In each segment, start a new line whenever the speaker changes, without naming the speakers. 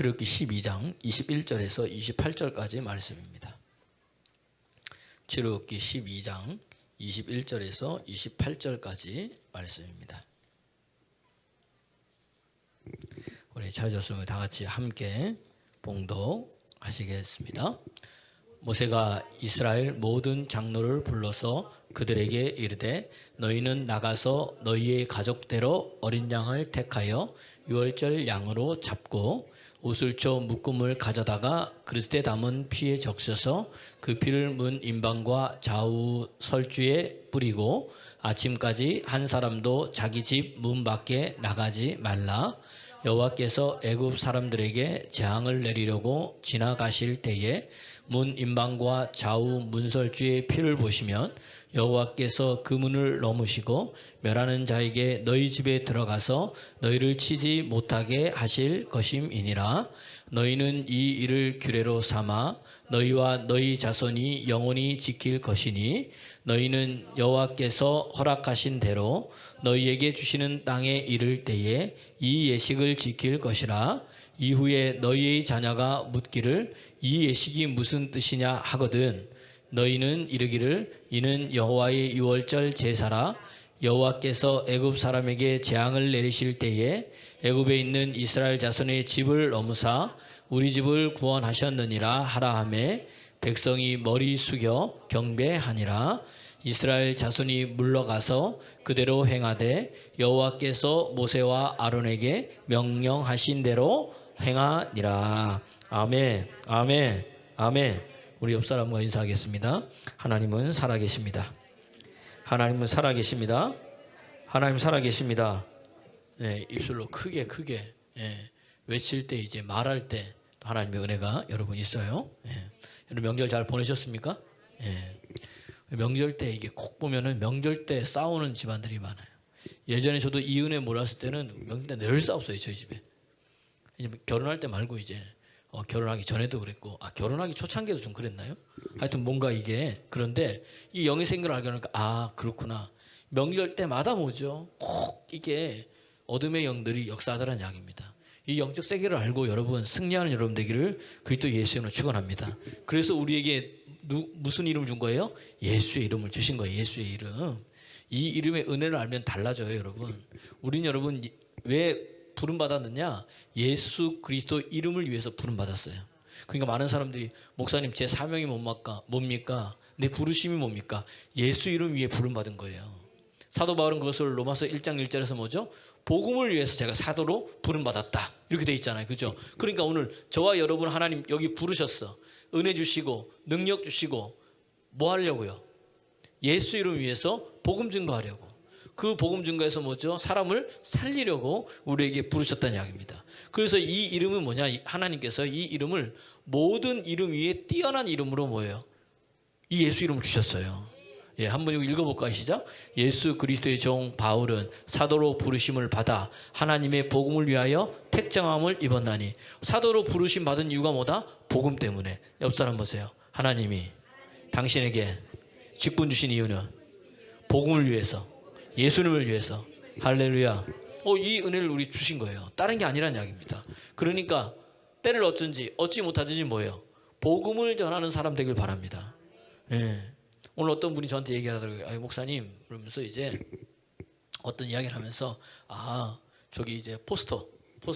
출애굽기 12장 21절에서 28절까지 말씀입니다. 출애굽기 12장 21절에서 28절까지 말씀입니다. 우리 찾았으면 다 같이 함께 봉독하시겠습니다. 모세가 이스라엘 모든 장로를 불러서 그들에게 이르되 너희는 나가서 너희의 가족대로 어린 양을 택하여 유월절 양으로 잡고 우슬초 묶음을 가져다가 그릇에 담은 피에 적셔서 그 피를 문 임방과 좌우 설주에 뿌리고 아침까지 한 사람도 자기 집 문 밖에 나가지 말라. 여호와께서 애굽 사람들에게 재앙을 내리려고 지나가실 때에 문 임방과 좌우 문설주의 피를 보시면 여호와께서 그 문을 넘으시고 멸하는 자에게 너희 집에 들어가서 너희를 치지 못하게 하실 것임이니라. 너희는 이 일을 규례로 삼아 너희와 너희 자손이 영원히 지킬 것이니 너희는 여호와께서 허락하신 대로 너희에게 주시는 땅에 이를 때에 이 예식을 지킬 것이라. 이후에 너희의 자녀가 묻기를 이 예식이 무슨 뜻이냐 하거든 너희는 이르기를 이는 여호와의 유월절 제사라. 여호와께서 애굽 사람에게 재앙을 내리실 때에 애굽에 있는 이스라엘 자손의 집을 넘으사 우리 집을 구원하셨느니라 하라 하매 백성이 머리 숙여 경배하니라. 이스라엘 자손이 물러가서 그대로 행하되 여호와께서 모세와 아론에게 명령하신 대로 행하니라. 아멘, 아멘, 아멘. 우리 옆 사람과 인사하겠습니다. 하나님은 살아계십니다. 하나님은 살아계십니다. 하나님 살아계십니다. 네, 입술로 크게 외칠 때 이제 말할 때 하나님의 은혜가 여러분 있어요. 여러분 명절 잘 보내셨습니까? 명절 때 이게 꼭 보면은 명절 때 싸우는 집안들이 많아요. 예전에 저도 이 은혜 몰랐을 때는 명절 때 늘 싸웠어요, 저희 집에. 이제 결혼할 때 말고 이제 결혼하기 전에도 그랬고, 결혼하기 초창기에도 좀 그랬나요? 하여튼 뭔가 이게 그런데 이 영의 생각을 알게 하니까 그렇구나. 명절 때마다 뭐죠? 꼭 이게 어둠의 영들이 역사하다는 이야기입니다. 이 영적 세계를 알고 여러분 승리하는 여러분 되기를 그리스도 예수의 이름으로 축원합니다. 그래서 우리에게 무슨 이름을 준 거예요? 예수의 이름을 주신 거예요. 예수의 이름. 이 이름의 은혜를 알면 달라져요, 여러분. 우린 여러분 왜 부름 받았느냐? 예수 그리스도 이름을 위해서 부름 받았어요. 그러니까 많은 사람들이 목사님 제 사명이 뭡니까? 내 부르심이 뭡니까? 예수 이름 위에 부름 받은 거예요. 사도 바울은 그것을 로마서 1장 1절에서 뭐죠? 복음을 위해서 제가 사도로 부름 받았다. 이렇게 돼 있잖아요. 그죠? 그러니까 오늘 저와 여러분 하나님 여기 부르셨어. 은혜 주시고 능력 주시고 뭐 하려고요? 예수 이름 위해서 복음 증거하려고. 그 복음 증거에서 뭐죠? 사람을 살리려고 우리에게 부르셨다는 이야기입니다. 그래서 이 이름은 뭐냐? 하나님께서 이 이름을 모든 이름 위에 뛰어난 이름으로 뭐예요? 이 예수 이름을 주셨어요. 한번 이거 읽어볼까요? 시작. 예수 그리스도의 종 바울은 사도로 부르심을 받아 하나님의 복음을 위하여 택정함을 입었나니. 사도로 부르심 받은 이유가 뭐다? 복음 때문에. 옆 사람 보세요. 하나님이 당신에게 직분 주신 이유는 복음을 위해서, 예수님을 위해서. 할렐루야. 이 은혜를 우리 주신 거예요. 다른 게 아니란 이야기입니다. 그러니까 때를 얻지 못하든지 뭐예요? 복음을 전하는 사람 되길 바랍니다. 오늘 어떤 분이 저한테 얘기하더라고요. 목사님, 그러면서 이제 어떤 이야기를 하면서 저기 이제 포스터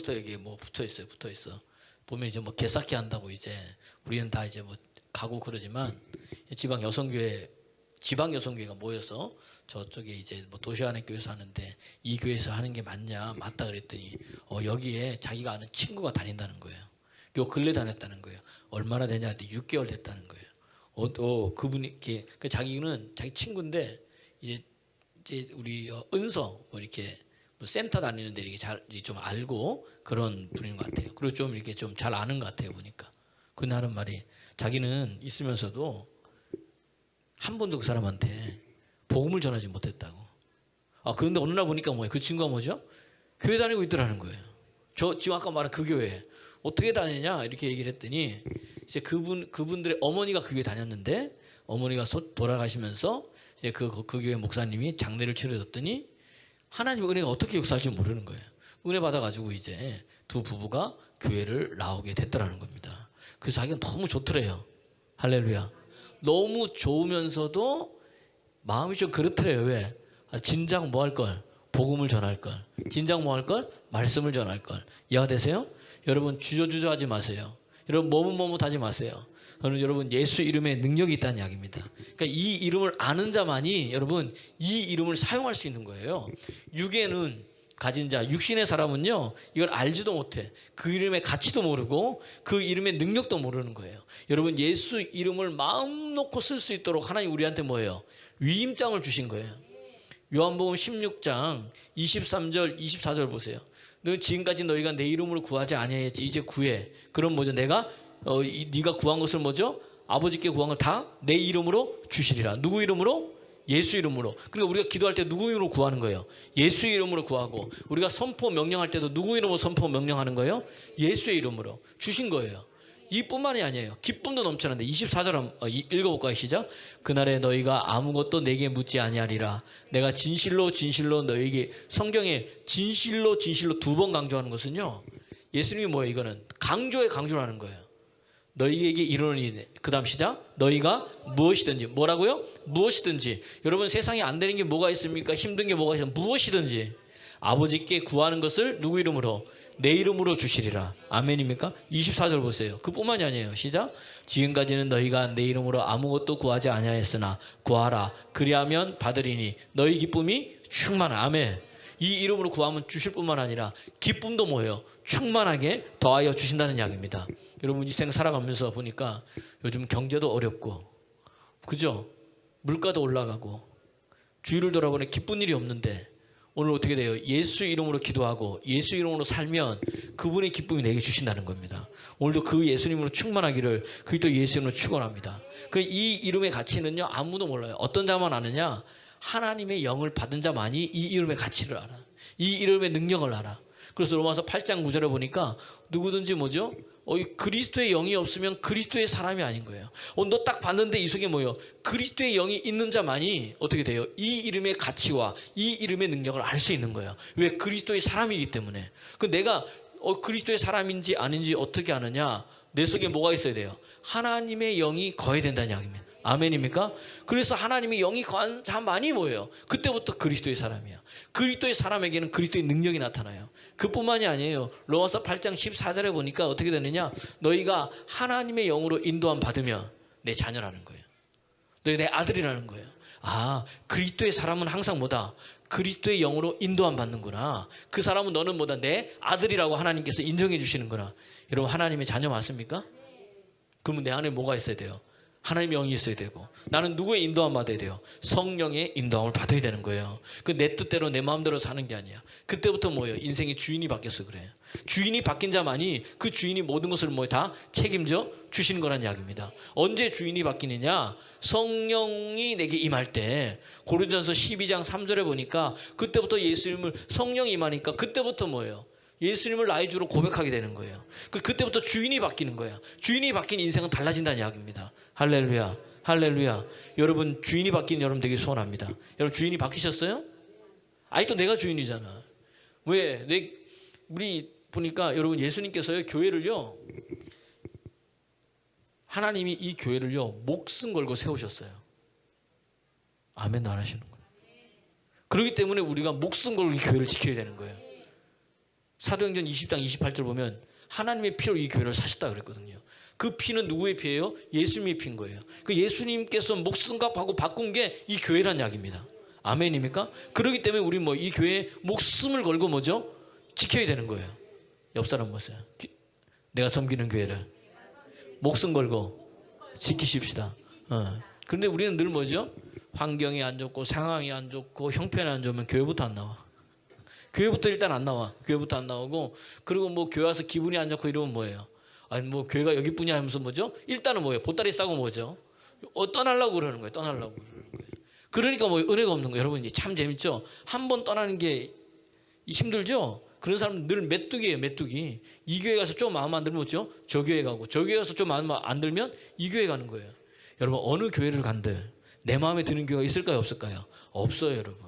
여기 뭐 붙어 있어. 보면 이제 뭐 개쌓기 한다고 이제 우리는 다 이제 뭐 가고 그러지만 지방 여성교회가 모여서 저쪽에 이제 뭐 도시안의 교회에서 하는데 이 교회에서 하는 게 맞다 그랬더니 여기에 자기가 아는 친구가 다닌다는 거예요. 요 근래 다녔다는 거예요. 얼마나 되냐 했더니 6개월 됐다는 거예요. 그분이 이렇게 자기는 자기 친구인데 이제 우리 은서 뭐 이렇게 뭐 센터 다니는데 이렇게 좀 알고 그런 분인 것 같아요. 그리고 좀 이렇게 좀 잘 아는 것 같아요 보니까. 근데 하는 말이 자기는 있으면서도 한 번도 그 사람한테 복음을 전하지 못했다고. 그런데 어느 날 보니까 뭐예요? 그 친구가 뭐죠? 교회 다니고 있더라는 거예요. 지금 아까 말한 그 교회 어떻게 다니냐 이렇게 얘기를 했더니 이제 그분들의 어머니가 그 교회 다녔는데 어머니가 돌아가시면서 이제 그 교회 목사님이 장례를 치러줬더니 하나님의 은혜가 어떻게 역사할지 모르는 거예요. 은혜 받아가지고 이제 두 부부가 교회를 나오게 됐더라는 겁니다. 그래서 자기가 너무 좋더래요. 할렐루야. 너무 좋으면서도 마음이 좀 그렇더래요. 왜? 진작 뭐 할 걸? 복음을 전할 걸. 진작 뭐 할 걸? 말씀을 전할 걸. 이해가 되세요? 여러분 주저주저 하지 마세요. 여러분 머뭇머뭇하지 마세요. 여러분 예수 이름에 능력이 있다는 이야기입니다. 그러니까 이 이름을 아는 자만이 여러분 이 이름을 사용할 수 있는 거예요. 육에는 가진 자, 육신의 사람은요 이걸 알지도 못해. 그 이름의 가치도 모르고 그 이름의 능력도 모르는 거예요. 여러분 예수 이름을 마음 놓고 쓸 수 있도록 하나님 우리한테 뭐예요? 위임장을 주신 거예요. 요한복음 16장 23절 24절 보세요. 너 지금까지 너희가 내 이름으로 구하지 아니하였지 이제 구해. 그럼 뭐죠? 내가 네가 구한 것을 뭐죠? 아버지께 구한 걸 다 내 이름으로 주시리라. 누구 이름으로? 예수 이름으로. 그러니까 우리가 기도할 때 누구 이름으로 구하는 거예요? 예수 이름으로 구하고 우리가 선포 명령할 때도 누구 이름으로 선포 명령하는 거예요? 예수의 이름으로 주신 거예요. 이뿐만이 아니에요. 기쁨도 넘치는데 24절 한번 읽어볼까요? 시작. 그날에 너희가 아무것도 내게 묻지 아니하리라. 내가 진실로 진실로 너희에게 성경에 진실로 진실로 2번 강조하는 것은요. 예수님이 뭐예요? 이거는 강조에 강조를 하는 거예요. 너희에게 이르노니 그 다음 시작. 너희가 무엇이든지 뭐라고요? 무엇이든지. 여러분 세상에 안 되는 게 뭐가 있습니까? 힘든 게 뭐가 있어요? 무엇이든지 아버지께 구하는 것을 누구 이름으로? 내 이름으로 주시리라. 아멘입니까? 24절 보세요. 그뿐만이 아니에요. 시작. 지금까지는 너희가 내 이름으로 아무것도 구하지 아니하였으나 구하라. 그리하면 받으리니 너희 기쁨이 충만하. 아멘. 이 이름으로 구하면 주실 뿐만 아니라 기쁨도 뭐예요? 충만하게 더하여 주신다는 이야기입니다. 여러분 이 생 살아가면서 보니까 요즘 경제도 어렵고 그죠? 물가도 올라가고 주위를 돌아보니 기쁜 일이 없는데 오늘 어떻게 돼요? 예수 이름으로 기도하고 예수 이름으로 살면 그분의 기쁨이 내게 주신다는 겁니다. 오늘도 그 예수님으로 충만하기를 그리스도 예수 이름으로 축원합니다. 이 이름의 가치는요 아무도 몰라요. 어떤 자만 아느냐? 하나님의 영을 받은 자만이 이 이름의 가치를 알아. 이 이름의 능력을 알아. 그래서 로마서 8장 9절에 보니까 누구든지 뭐죠? 그리스도의 영이 없으면 그리스도의 사람이 아닌 거예요. 너 딱 봤는데 이 속에 뭐예요? 그리스도의 영이 있는 자만이 어떻게 돼요? 이 이름의 가치와 이 이름의 능력을 알 수 있는 거예요. 왜? 그리스도의 사람이기 때문에. 내가 그리스도의 사람인지 아닌지 어떻게 아느냐? 내 속에 뭐가 있어야 돼요? 하나님의 영이 거해야 된다는 이야기입니다. 아멘입니까? 그래서 하나님의 영이 거한 자만이 뭐예요? 그때부터 그리스도의 사람이야. 그리스도의 사람에게는 그리스도의 능력이 나타나요. 그뿐만이 아니에요. 로마서 8장 14절에 보니까 어떻게 되느냐? 너희가 하나님의 영으로 인도함 받으면 내 자녀라는 거예요. 너희 내 아들이라는 거예요. 아, 그리스도의 사람은 항상 뭐다? 그리스도의 영으로 인도함 받는구나. 그 사람은 너는 뭐다? 내 아들이라고 하나님께서 인정해 주시는구나. 여러분 하나님의 자녀 맞습니까? 그러면 내 안에 뭐가 있어야 돼요? 하나님의 영이 있어야 되고 나는 누구의 인도함 받아야 돼요? 성령의 인도함을 받아야 되는 거예요. 내 뜻대로 내 마음대로 사는 게 아니야. 그때부터 뭐예요? 인생의 주인이 바뀌어서 그래요. 주인이 바뀐 자만이 그 주인이 모든 것을 다 책임져 주시는 거란 이야기입니다. 언제 주인이 바뀌느냐? 성령이 내게 임할 때. 고린도전서 12장 3절에 보니까 그때부터 예수님을 성령이 임하니까 그때부터 뭐예요? 예수님을 나의 주로 고백하게 되는 거예요. 그때부터 주인이 바뀌는 거예요. 주인이 바뀐 인생은 달라진다는 이야기입니다. 할렐루야, 할렐루야. 여러분 주인이 바뀐 여러분 되게 소원합니다. 여러분 주인이 바뀌셨어요? 아직도 내가 주인이잖아. 왜? 우리 보니까 여러분 예수님께서요 교회를요 하나님이 이 교회를요 목숨 걸고 세우셨어요. 아멘 안 하시는 거예요. 그렇기 때문에 우리가 목숨 걸고 이 교회를 지켜야 되는 거예요. 사도행전 20장 28절 보면 하나님의 피로 이 교회를 사셨다 그랬거든요. 그 피는 누구의 피예요? 예수님의 피인 거예요. 예수님께서 목숨값하고 바꾼 게 이 교회란 이야기입니다. 아멘입니까? 그렇기 때문에 우리 이 교회에 목숨을 걸고 뭐죠? 지켜야 되는 거예요. 옆 사람 보세요. 내가 섬기는 교회를 목숨 걸고 지키십시다. 그런데 우리는 늘 뭐죠? 환경이 안 좋고 상황이 안 좋고 형편이 안 좋으면 교회부터 안 나와. 교회부터 일단 안 나와. 교회부터 안 나오고 그리고 교회 와서 기분이 안 좋고 이러면 뭐예요? 아니 교회가 여기뿐이야 하면서 뭐죠? 일단은 뭐예요? 보따리 싸고 뭐죠? 떠나려고 그러는 거예요. 떠나려고 그러는 거예요. 그러니까 은혜가 없는 거예요. 여러분 참 재밌죠? 한 번 떠나는 게 힘들죠? 그런 사람은 늘 메뚜기예요. 메뚜기. 이 교회 가서 좀 마음 안 들면 뭐죠? 저 교회 가고 저 교회 가서 좀 마음 안 들면 이 교회 가는 거예요. 여러분 어느 교회를 간들 내 마음에 드는 교회가 있을까요? 없을까요? 없어요 여러분.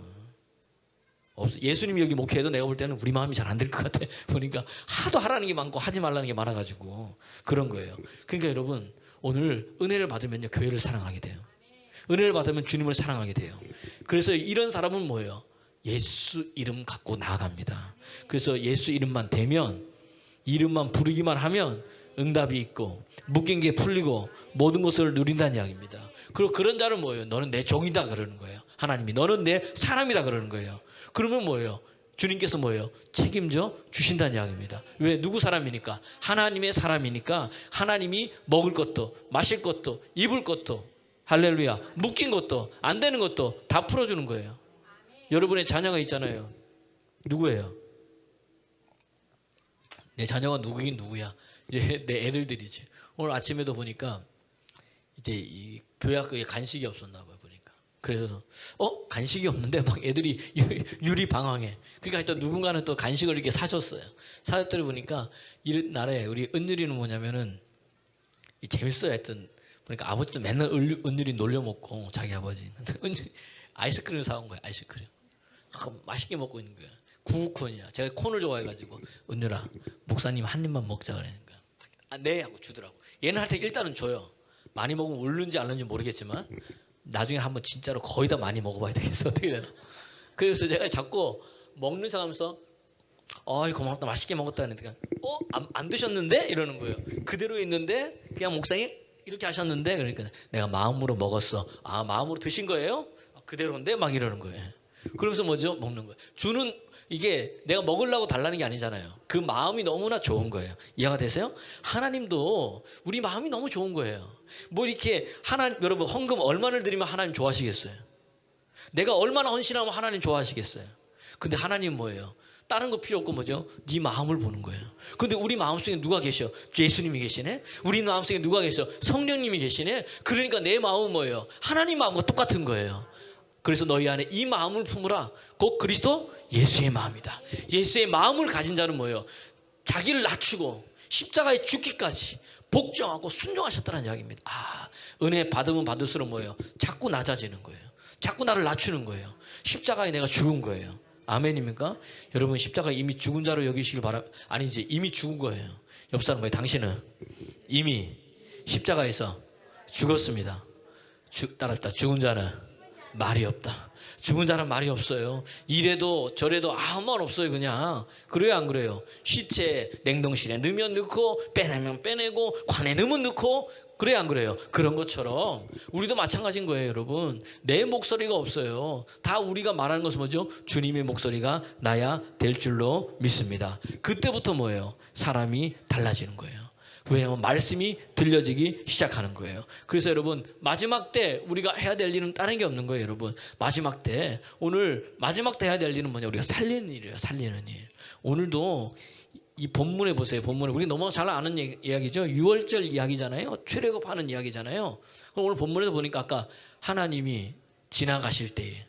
없어. 예수님이 여기 목회해도 내가 볼 때는 우리 마음이 잘 안 될 것 같아. 보니까 하도 하라는 게 많고 하지 말라는 게 많아가지고 그런 거예요. 그러니까 여러분 오늘 은혜를 받으면요 교회를 사랑하게 돼요. 은혜를 받으면 주님을 사랑하게 돼요. 그래서 이런 사람은 뭐예요? 예수 이름 갖고 나아갑니다. 그래서 예수 이름만 대면 이름만 부르기만 하면 응답이 있고 묶인 게 풀리고 모든 것을 누린다는 이야기입니다. 그리고 그런 자는 뭐예요? 너는 내 종이다 그러는 거예요. 하나님이 너는 내 사람이다 그러는 거예요. 그러면 뭐예요? 주님께서 뭐예요? 책임져 주신다는 이야기입니다. 왜? 누구 사람이니까? 하나님의 사람이니까 하나님이 먹을 것도 마실 것도 입을 것도 할렐루야 묶인 것도 안 되는 것도 다 풀어주는 거예요. 여러분의 자녀가 있잖아요. 누구예요? 내 자녀가 누구긴 누구야? 이제 내 애들들이지. 오늘 아침에도 보니까 이제 이 교회 학교에 간식이 없었나 봐요. 보니까. 그래서 간식이 없는데 막 애들이 유리 방황해. 그러니까 하여튼 누군가는 또 간식을 이렇게 사줬어요. 사줬더니 보니까 이날에 우리 은율이는 뭐냐면은 재밌어요. 하여튼 보니까 아버지도 맨날 은율이 놀려 먹고 자기 아버지 은율이 아이스크림을 사온 거예요. 아이스크림. 맛있게 먹고 있는 거예요. 구우콘이야. 제가 콘을 좋아해가지고 은율아 목사님 한 입만 먹자 그러니까 네 하고 주더라고. 얘는 할 때 일단은 줘요. 많이 먹으면 울는지 안 울는지 모르겠지만 나중에 한번 진짜로 거의 다 많이 먹어봐야 되겠어. 어떻게 되나. 그래서 제가 자꾸 먹는 척하면서 어이 고맙다 맛있게 먹었다 하니까 안 드셨는데? 이러는 거예요. 그대로 있는데 그냥 목사님 이렇게 하셨는데 그러니까 내가 마음으로 먹었어. 아 마음으로 드신 거예요? 그대로인데? 막 이러는 거예요. 그러면서 뭐죠? 먹는 거예요. 주는 이게 내가 먹으려고 달라는 게 아니잖아요. 그 마음이 너무나 좋은 거예요. 이해가 되세요? 하나님도 우리 마음이 너무 좋은 거예요. 뭐 이렇게 여러분 헌금 얼마를 드리면 하나님 좋아하시겠어요? 내가 얼마나 헌신하면 하나님 좋아하시겠어요? 근데 하나님 뭐예요? 다른 거 필요 없고 뭐죠? 네 마음을 보는 거예요. 근데 우리 마음속에 누가 계셔? 예수님이 계시네? 우리 마음속에 누가 계셔? 성령님이 계시네? 그러니까 내 마음은 뭐예요? 하나님 마음과 똑같은 거예요. 그래서 너희 안에 이 마음을 품으라. 곧 그리스도 예수의 마음이다. 예수의 마음을 가진 자는 뭐예요? 자기를 낮추고 십자가에 죽기까지 복종하고 순종하셨다는 이야기입니다. 은혜 받으면 받을수록 뭐예요? 자꾸 낮아지는 거예요. 자꾸 나를 낮추는 거예요. 십자가에 내가 죽은 거예요. 아멘입니까? 여러분 십자가 이미 죽은 자로 여기시길 아니지 이미 죽은 거예요. 옆 사람 뭐예요? 당신은 이미 십자가에서 죽었습니다. 따라합시다. 죽은 자는 말이 없다. 죽은 자는 말이 없어요. 이래도 저래도 아무 말 없어요. 그냥 그래요 안 그래요? 시체 냉동실에 넣으면 넣고 빼내면 빼내고 관에 넣으면 넣고 그래요 안 그래요? 그런 것처럼 우리도 마찬가지인 거예요. 여러분 내 목소리가 없어요. 다 우리가 말하는 것은 뭐죠? 주님의 목소리가 나야 될 줄로 믿습니다. 그때부터 뭐예요? 사람이 달라지는 거예요. 왜냐하면 말씀이 들려지기 시작하는 거예요. 그래서 여러분 마지막 때 우리가 해야 될 일은 다른 게 없는 거예요. 여러분 마지막 때 오늘 마지막 때 해야 될 일은 뭐냐? 우리가 살리는 일이에요. 살리는 일. 오늘도 이 본문에 보세요. 본문에 우리 너무 잘 아는 이야기죠. 유월절 이야기잖아요. 출애굽하는 이야기잖아요. 그럼 오늘 본문에도 보니까 아까 하나님이 지나가실 때에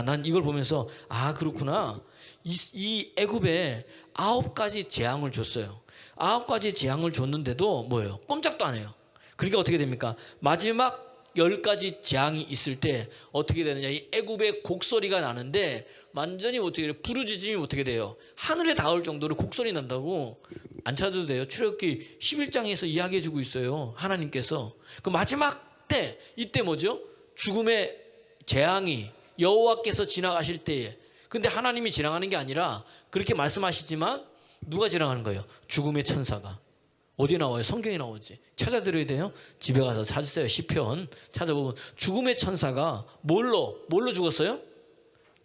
난 이걸 보면서 그렇구나. 이 애굽에 9가지 재앙을 줬어요. 9가지 재앙을 줬는데도 뭐예요? 꼼짝도 안 해요. 그러니까 어떻게 됩니까? 마지막 10가지 재앙이 있을 때 어떻게 되느냐? 이 애굽의 곡소리가 나는데 완전히 어떻게 돼요? 부르짖음이 어떻게 돼요? 하늘에 닿을 정도로 곡소리 난다고 안 찾아도 돼요. 출애굽기 11장에서 이야기해주고 있어요. 하나님께서 그 마지막 때 이때 뭐죠? 죽음의 재앙이 여호와께서 지나가실 때에 근데 하나님이 지나가는 게 아니라 그렇게 말씀하시지만 누가 지나가는 거예요? 죽음의 천사가. 어디에 나와요? 성경에 나오지. 찾아드려야 돼요. 집에 가서 찾으세요. 시편 찾아보면 죽음의 천사가 뭘로 죽었어요?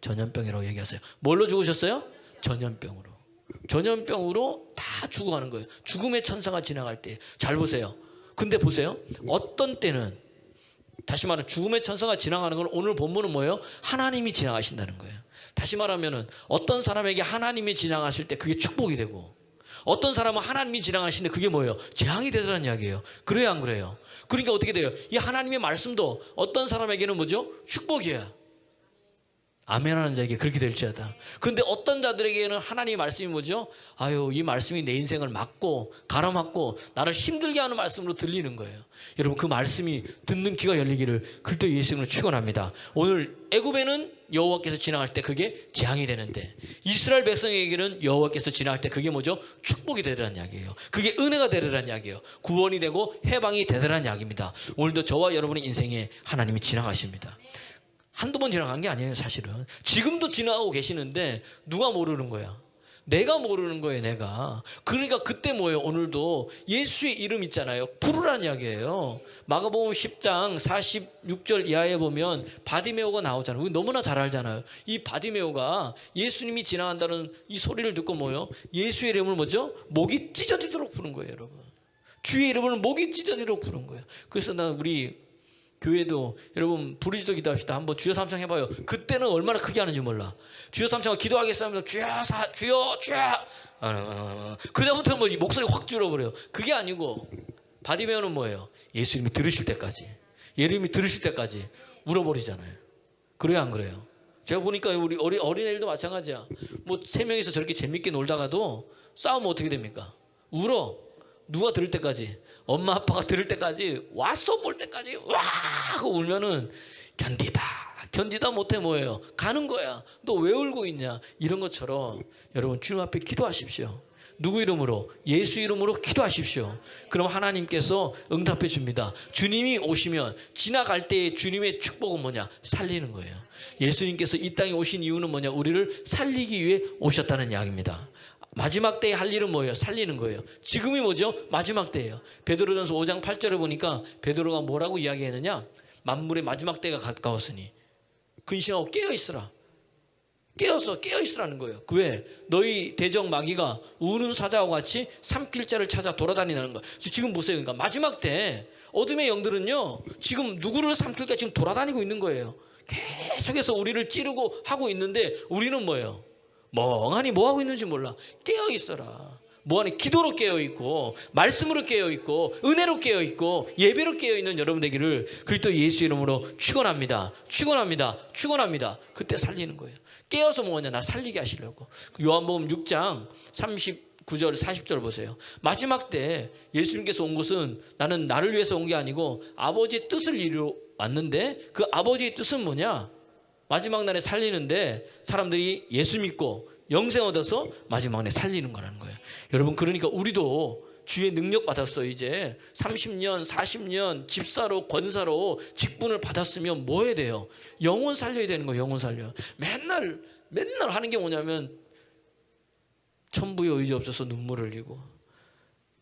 전염병이라고 얘기하세요. 뭘로 죽으셨어요? 전염병으로. 전염병으로 다 죽어가는 거예요. 죽음의 천사가 지나갈 때. 잘 보세요. 근데 보세요. 어떤 때는 다시 말하면 죽음의 천사가 지나가는 건 오늘 본문은 뭐예요? 하나님이 지나가신다는 거예요. 다시 말하면 어떤 사람에게 하나님이 지나가실 때 그게 축복이 되고 어떤 사람은 하나님이 지나가시는데 그게 뭐예요? 재앙이 되더라는 이야기예요. 그래요 안 그래요? 그러니까 어떻게 돼요? 이 하나님의 말씀도 어떤 사람에게는 뭐죠? 축복이에요. 아멘하는 자에게 그렇게 될지어다. 그런데 어떤 자들에게는 하나님의 말씀이 뭐죠? 아유, 이 말씀이 내 인생을 막고 가로막고 나를 힘들게 하는 말씀으로 들리는 거예요. 여러분, 그 말씀이 듣는 귀가 열리기를 그리스도 예수님으로 축원합니다. 오늘 애굽에는 여호와께서 지나갈 때 그게 재앙이 되는데, 이스라엘 백성에게는 여호와께서 지나갈 때 그게 뭐죠? 축복이 되더란 이야기예요. 그게 은혜가 되더란 이야기예요. 구원이 되고 해방이 되더란 이야기입니다. 오늘도 저와 여러분의 인생에 하나님이 지나가십니다. 한두 번 지나간 게 아니에요. 사실은 지금도 지나가고 계시는데 누가 모르는 거야? 내가 모르는 거예요. 내가. 그러니까 그때 뭐예요? 오늘도 예수의 이름 있잖아요. 부르라는 이야기예요. 마가복음 10장 46절 이하에 보면 바디메오가 나오잖아요. 너무나 잘 알잖아요. 이 바디메오가 예수님이 지나간다는 이 소리를 듣고 뭐예요? 예수의 이름을 뭐죠? 목이 찢어지도록 부른 거예요. 여러분, 주의 이름을 목이 찢어지도록 부른 거예요. 그래서 나는 우리 교회도 여러분 부르짖어 기도합시다. 한번 주여 삼창 해봐요. 그때는 얼마나 크게 하는지 몰라. 주여 삼창을 기도하겠습니다. 주여 그다음부터는 뭐지? 목소리 확 줄어버려요. 그게 아니고 바디메오는 뭐예요? 예수님이 들으실 때까지, 예수님이 들으실 때까지 울어버리잖아요. 그래요, 안 그래요? 제가 보니까 우리 어린애들도 마찬가지야. 뭐 3명이서 저렇게 재밌게 놀다가도 싸우면 어떻게 됩니까? 울어. 누가 들을 때까지, 엄마 아빠가 들을 때까지, 와서 볼 때까지 와 하고 울면은 견디다 못해 뭐예요? 가는 거야. 너 왜 울고 있냐? 이런 것처럼 여러분 주님 앞에 기도하십시오. 누구 이름으로? 예수 이름으로 기도하십시오. 그럼 하나님께서 응답해 줍니다. 주님이 오시면 지나갈 때의 주님의 축복은 뭐냐? 살리는 거예요. 예수님께서 이 땅에 오신 이유는 뭐냐? 우리를 살리기 위해 오셨다는 이야기입니다. 마지막 때에 할 일은 뭐예요? 살리는 거예요. 지금이 뭐죠? 마지막 때예요. 베드로전서 5장 8절에 보니까 베드로가 뭐라고 이야기했느냐? 만물의 마지막 때가 가까웠으니 근신하고 깨어있으라. 깨어있으라는 거예요. 그 왜? 너희 대적 마귀가 우는 사자와 같이 삼킬자를 찾아 돌아다니는 거예요. 지금 보세요. 그러니까 마지막 때 어둠의 영들은요, 지금 누구를 삼킬까 지금 돌아다니고 있는 거예요. 계속해서 우리를 찌르고 하고 있는데 우리는 뭐예요? 멍하니 뭐하고 있는지 몰라. 깨어있어라. 뭐하니? 기도로 깨어있고, 말씀으로 깨어있고, 은혜로 깨어있고, 예배로 깨어있는 여러분 되기를 그리스도 예수 이름으로 축원합니다. 그때 살리는 거예요. 깨어서 뭐냐? 나 살리게 하시려고. 요한복음 6장 39절 40절 보세요. 마지막 때 예수님께서 온 것은 나는 나를 위해서 온 게 아니고 아버지의 뜻을 이루러 왔는데, 그 아버지의 뜻은 뭐냐? 마지막 날에 살리는데 사람들이 예수 믿고 영생 얻어서 마지막 날에 살리는 거라는 거예요. 여러분, 그러니까 우리도 주의 능력 받았어요. 이제 30년 40년 집사로 권사로 직분을 받았으면 뭐 해야 돼요? 영혼 살려야 되는 거예요. 영혼 살려. 맨날 하는 게 뭐냐면 천부의 의지 없어서 눈물을 흘리고,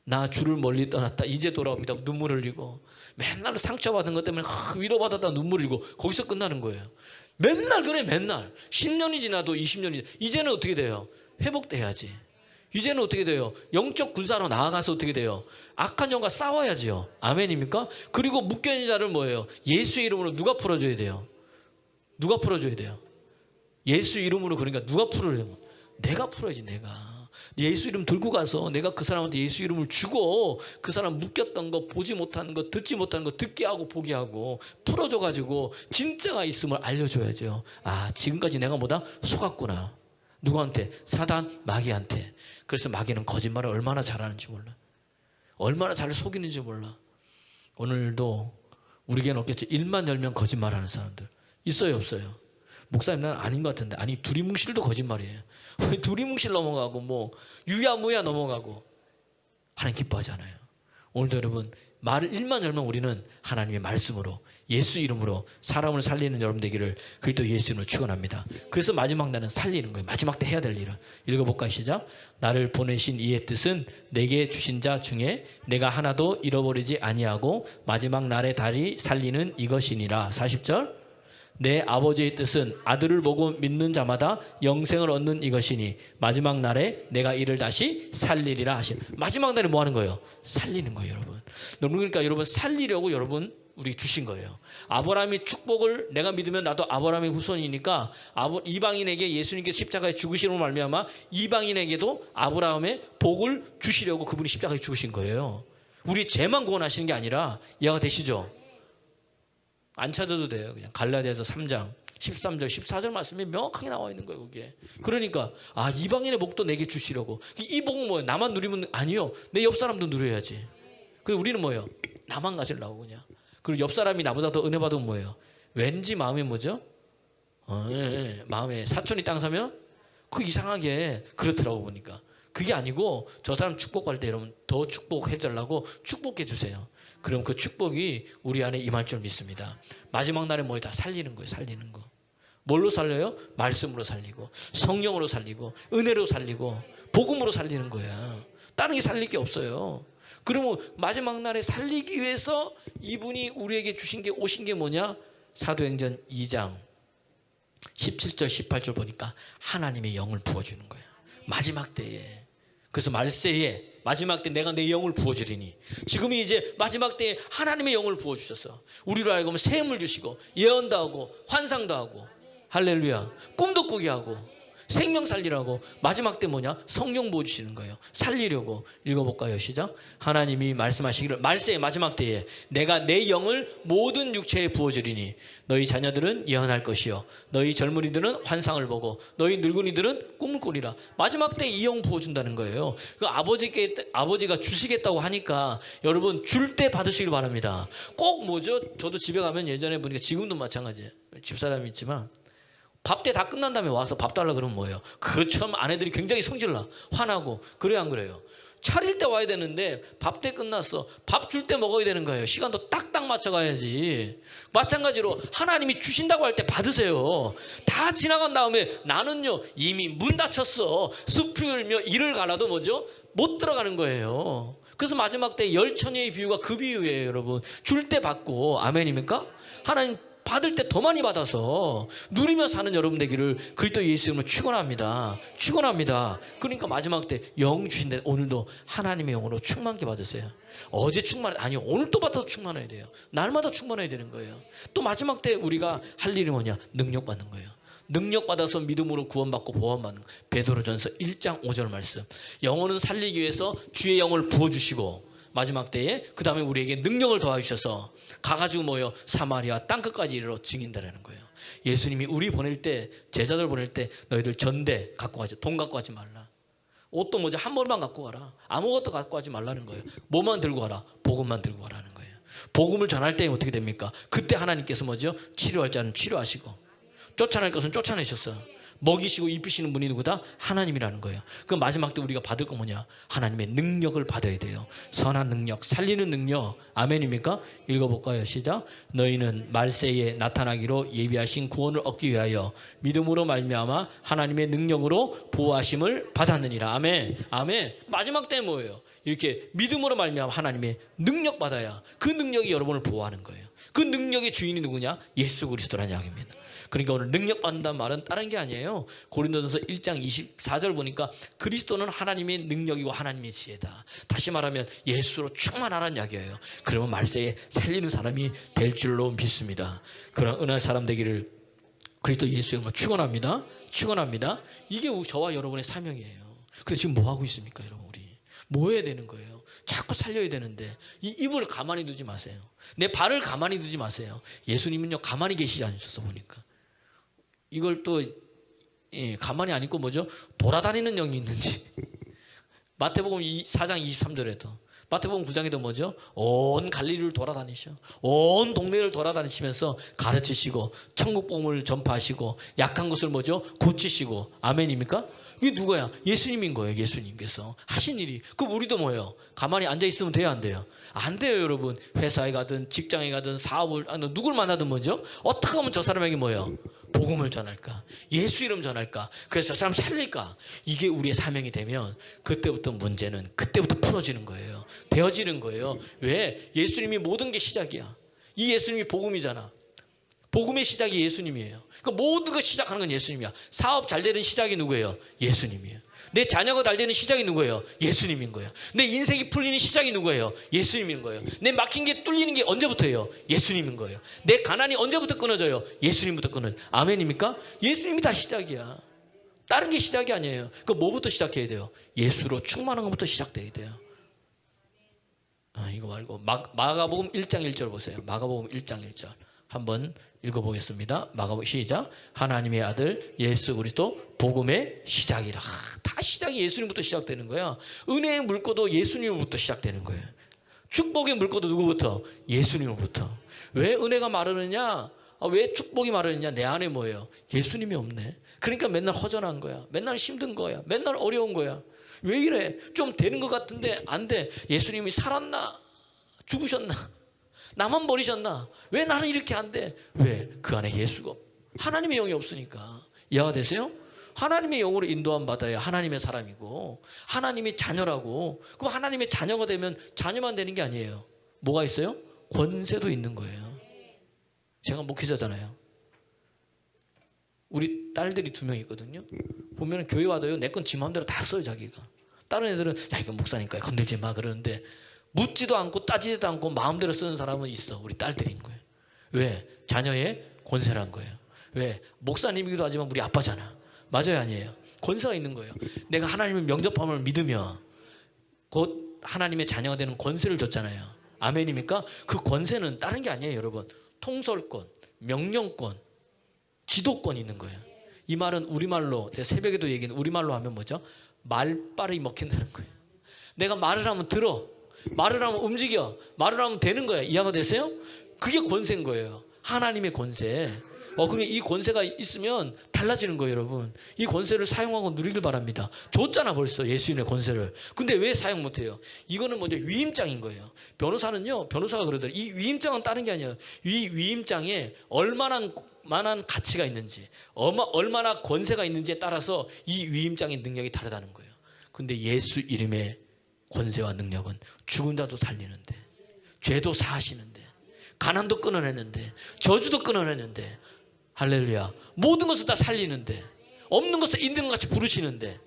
나 주를 멀리 떠났다 이제 돌아옵니다 눈물 흘리고, 맨날 상처받은 것 때문에 위로받았다 눈물 흘리고, 거기서 끝나는 거예요. 맨날 그래. 맨날 10년이 지나도 20년이 이제는 어떻게 돼요? 회복돼야지. 이제는 어떻게 돼요? 영적 군사로 나아가서 어떻게 돼요? 악한 영과 싸워야지요. 아멘입니까? 그리고 묶여있는 자를 뭐예요? 예수의 이름으로 누가 풀어줘야 돼요? 누가 풀어줘야 돼요? 예수 이름으로. 그러니까 누가 풀어줘요? 내가 풀어야지. 내가 예수 이름 들고 가서 내가 그 사람한테 예수 이름을 주고, 그 사람 묶였던 거, 보지 못하는 거, 듣지 못하는 거 듣게 하고 보게 하고 풀어줘가지고 진짜가 있음을 알려줘야죠. 아, 지금까지 내가 뭐다? 속았구나. 누구한테? 사단, 마귀한테. 그래서 마귀는 거짓말을 얼마나 잘하는지 몰라. 얼마나 잘 속이는지 몰라. 오늘도 우리에게는 없겠죠. 일만 열면 거짓말하는 사람들 있어요, 없어요? 목사님, 나는 아닌 것 같은데. 아니, 두리뭉실도 거짓말이에요. 두리뭉실 넘어가고 뭐 유야무야 넘어가고 하나님 기뻐하잖아요. 오늘도 여러분 말을 일만 열면 우리는 하나님의 말씀으로 예수 이름으로 사람을 살리는 여러분 되기를 그리스도 예수 이름으로 축원합니다. 그래서 마지막 날은 살리는 거예요. 마지막 때 해야 될 일은. 읽어볼까요? 시작. 나를 보내신 이의 뜻은 내게 주신 자 중에 내가 하나도 잃어버리지 아니하고 마지막 날에 다시 살리는 이것이니라. 40절. 내 아버지의 뜻은 아들을 보고 믿는 자마다 영생을 얻는 이것이니 마지막 날에 내가 이를 다시 살리리라 하신. 마지막 날에 뭐 하는 거예요? 살리는 거예요, 여러분. 그러니까 여러분 살리려고 여러분 우리 주신 거예요. 아브라함의 축복을 내가 믿으면 나도 아브라함의 후손이니까 이방인에게 예수님께서 십자가에 죽으시는 말미암아 이방인에게도 아브라함의 복을 주시려고 그분이 십자가에 죽으신 거예요. 우리 죄만 구원하시는 게 아니라, 이해가 되시죠? 안 찾아도 돼요. 그냥 갈라디아서 3장 13절, 14절 말씀이 명확하게 나와 있는 거예요. 그게. 그러니까 이방인의 복도 내게 주시려고. 이 복은 뭐예요? 나만 누리면 아니요. 내 옆 사람도 누려야지. 그리고 우리는 뭐예요? 나만 가지려고 그냥. 그리고 옆 사람이 나보다 더 은혜 받으면 뭐예요? 왠지 마음이 뭐죠? 마음에 사촌이 땅 사면 그 이상하게 그렇더라고 보니까. 그게 아니고 저 사람 축복할 때 여러분 더 축복해 달라고 축복해 주세요. 그럼 그 축복이 우리 안에 임할 줄 믿습니다. 마지막 날에 뭐예요? 다 살리는 거예요. 살리는 거. 뭘로 살려요? 말씀으로 살리고 성령으로 살리고 은혜로 살리고 복음으로 살리는 거야. 다른 게 살릴 게 없어요. 그러면 마지막 날에 살리기 위해서 이분이 우리에게 주신 게 오신 게 뭐냐? 사도행전 2장 17절 18절 보니까 하나님의 영을 부어주는 거야. 마지막 때에. 그래서 말세에 마지막 때 내가 내 영을 부어주리니 지금이 이제 마지막 때에 하나님의 영을 부어주셨어. 우리로 알고 보면 샘을 주시고 예언도 하고 환상도 하고 할렐루야 꿈도 꾸게 하고 생명 살리라고 마지막 때 뭐냐? 성령 부어주시는 거예요. 살리려고. 읽어볼까요? 시작. 하나님이 말씀하시기를 말세의 마지막 때에 내가 내 영을 모든 육체에 부어주리니 너희 자녀들은 예언할 것이요 너희 젊은이들은 환상을 보고 너희 늙은이들은 꿈을 꾸리라. 마지막 때 이 영 부어준다는 거예요. 그 아버지가 주시겠다고 하니까 여러분 줄 때 받으시길 바랍니다. 꼭 뭐죠? 저도 집에 가면 예전에 보니까 지금도 마찬가지예요. 집사람이 있지만 밥 때 다 끝난 다음에 와서 밥 달라 그러면 뭐예요? 그처럼 아내들이 굉장히 성질나 화나고 그래요 안 그래요? 차릴 때 와야 되는데 밥 때 끝났어. 밥 줄 때 먹어야 되는 거예요. 시간도 딱딱 맞춰가야지. 마찬가지로 하나님이 주신다고 할 때 받으세요. 다 지나간 다음에 나는요 이미 문 닫혔어. 숲이 울며 이를 갈아도 뭐죠? 못 들어가는 거예요. 그래서 마지막 때 열처녀의 비유가 그 비유예요. 여러분 줄 때 받고 아멘입니까? 하나님 받을 때 더 많이 받아서 누리며 사는 여러분 되기를 그리스도 예수 이름으로 축원합니다. 축원합니다. 그러니까 마지막 때 영 주신데 오늘도 하나님의 영으로 충만케 받으세요. 어제 아니요 오늘 또 받아도 충만해야 돼요. 날마다 충만해야 되는 거예요. 또 마지막 때 우리가 할 일이 뭐냐? 능력 받는 거예요. 능력 받아서 믿음으로 구원받고 보호받는 거예요. 베드로전서 1장 5절 말씀. 영혼은 살리기 위해서 주의 영을 부어주시고 마지막 때에 그 다음에 우리에게 능력을 더하셔서 가가지고 뭐요? 사마리아 땅끝까지 이르러 증인다라는 거예요. 예수님이 우리 보낼 때 제자들 보낼 때 너희들 전대 갖고 가지 돈 갖고 가지 말라. 옷도 뭐지 한 벌만 갖고 가라. 아무것도 갖고 가지 말라는 거예요. 뭐만 들고 가라? 복음만 들고 가라는 거예요. 복음을 전할 때 어떻게 됩니까? 그때 하나님께서 뭐죠? 치료할 자는 치료하시고 쫓아낼 것은 쫓아내셨어요. 먹이시고 입히시는 분이 누구다? 하나님이라는 거예요. 그럼 마지막 때 우리가 받을 거 뭐냐? 하나님의 능력을 받아야 돼요. 선한 능력, 살리는 능력. 아멘입니까? 읽어볼까요? 시작. 너희는 말세에 나타나기로 예비하신 구원을 얻기 위하여 믿음으로 말미암아 하나님의 능력으로 보호하심을 받았느니라. 아멘. 아멘. 마지막 때 뭐예요? 이렇게 믿음으로 말미암아 하나님의 능력 받아야 그 능력이 여러분을 보호하는 거예요. 그 능력의 주인이 누구냐? 예수 그리스도라는 이야기입니다. 그러니까 오늘 능력 받는다는 말은 다른 게 아니에요. 고린도전서 1장 24절 보니까 그리스도는 하나님의 능력이고 하나님의 지혜다. 다시 말하면 예수로 충만하라는 이야기예요. 그러면 말세에 살리는 사람이 될 줄로 믿습니다. 그런 은혜의 사람 되기를 그리스도 예수 이름으로 축원합니다. 축원합니다. 이게 저와 여러분의 사명이에요. 그래서 지금 뭐 하고 있습니까, 여러분? 우리 뭐 해야 되는 거예요? 자꾸 살려야 되는데 이 입을 가만히 두지 마세요. 내 발을 가만히 두지 마세요. 예수님은요 가만히 계시지 않으셨어 보니까. 이걸 또 가만히 안 있고 뭐죠? 돌아다니는 영이 있는지. 마태복음 4장 23절에도 마태복음 9장에도 뭐죠? 온 갈릴리를 돌아다니셔. 온 동네를 돌아다니시면서 가르치시고 천국 복음을 전파하시고 약한 것을 뭐죠? 고치시고. 아멘입니까? 이게 누구야? 예수님인 거예요. 예수님께서 하신 일이. 그럼 우리도 뭐예요? 가만히 앉아있으면 돼요? 안 돼요? 안 돼요, 여러분. 회사에 가든 직장에 가든 사업을 누굴 만나든 뭐죠? 어떻게 하면 저 사람에게 뭐예요? 복음을 전할까? 예수 이름 전할까? 그래서 저 사람 살릴까? 이게 우리의 사명이 되면 그때부터 문제는 그때부터 풀어지는 거예요. 되어지는 거예요. 왜? 예수님이 모든 게 시작이야. 이 예수님이 복음이잖아. 복음의 시작이 예수님이에요. 그러니까 모든 걸 시작하는 건 예수님이야. 사업 잘 되는 시작이 누구예요? 예수님이에요. 내 자녀가 잘 되는 시작이 누구예요? 예수님인 거예요. 내 인생이 풀리는 시작이 누구예요? 예수님인 거예요. 내 막힌 게 뚫리는 게 언제부터예요? 예수님인 거예요. 내 가난이 언제부터 끊어져요? 예수님부터 끊어요. 아멘입니까? 예수님이 다 시작이야. 다른 게 시작이 아니에요. 그 뭐부터 시작해야 돼요? 예수로 충만한 것부터 시작돼야 돼요. 이거 말고 마가복음 1장 1절 보세요. 마가복음 1장 1절. 한번 읽어보겠습니다. 마가복음 시작. 하나님의 아들 예수 그리스도 복음의 시작이라. 다 시작이 예수님부터 시작되는 거야. 은혜의 물꼬도 예수님으로부터 시작되는 거예요. 축복의 물꼬도 누구부터? 예수님으로부터. 왜 은혜가 마르느냐? 왜 축복이 마르느냐? 내 안에 뭐예요? 예수님이 없네. 그러니까 맨날 허전한 거야. 맨날 힘든 거야. 맨날 어려운 거야. 왜 이래? 좀 되는 것 같은데 안 돼. 예수님이 살았나? 죽으셨나? 나만 버리셨나? 왜 나는 이렇게 안 돼? 왜? 그 안에 예수가 하나님의 영이 없으니까. 이해가 되세요? 하나님의 영으로 인도함 받아야 하나님의 사람이고 하나님의 자녀라고. 그럼 하나님의 자녀가 되면 자녀만 되는 게 아니에요. 뭐가 있어요? 권세도 있는 거예요. 제가 목회자잖아요. 우리 딸들이 2명 있거든요. 보면 교회 와도요, 내 건 지 마음대로 다 써요, 자기가. 다른 애들은 야 이거 목사니까 건들지 마 그러는데 묻지도 않고 따지지도 않고 마음대로 쓰는 사람은 있어. 우리 딸들인 거예요. 왜? 자녀의 권세란 거예요. 왜? 목사님이기도 하지만 우리 아빠잖아. 맞아요, 아니에요? 권세가 있는 거예요. 내가 하나님을 영접함을 믿으면 곧 하나님의 자녀가 되는 권세를 줬잖아요. 아멘입니까? 그 권세는 다른 게 아니에요, 여러분. 통솔권, 명령권, 지도권이 있는 거예요. 이 말은 우리말로, 제가 새벽에도 얘기했는데 우리말로 하면 뭐죠? 말빨이 먹힌다는 거예요. 내가 말을 하면 들어. 말을 하면 움직여. 말을 하면 되는 거예요. 이해가 되세요? 그게 권세인 거예요. 하나님의 권세. 그러면 이 권세가 있으면 달라지는 거예요, 여러분. 이 권세를 사용하고 누리길 바랍니다. 줬잖아, 벌써 예수님의 권세를. 근데 왜 사용 못해요? 이거는 먼저 위임장인 거예요. 변호사는요, 변호사가 그러더라고요. 이 위임장은 다른 게 아니에요. 이 위임장에 얼마나 가치가 있는지, 얼마나 권세가 있는지에 따라서 이 위임장의 능력이 다르다는 거예요. 근데 예수 이름의 권세와 능력은 죽은 자도 살리는데, 죄도 사하시는데, 가난도 끊어내는데, 저주도 끊어내는데, 할렐루야, 모든 것을 다 살리는데, 없는 것을 있는 것 같이 부르시는데,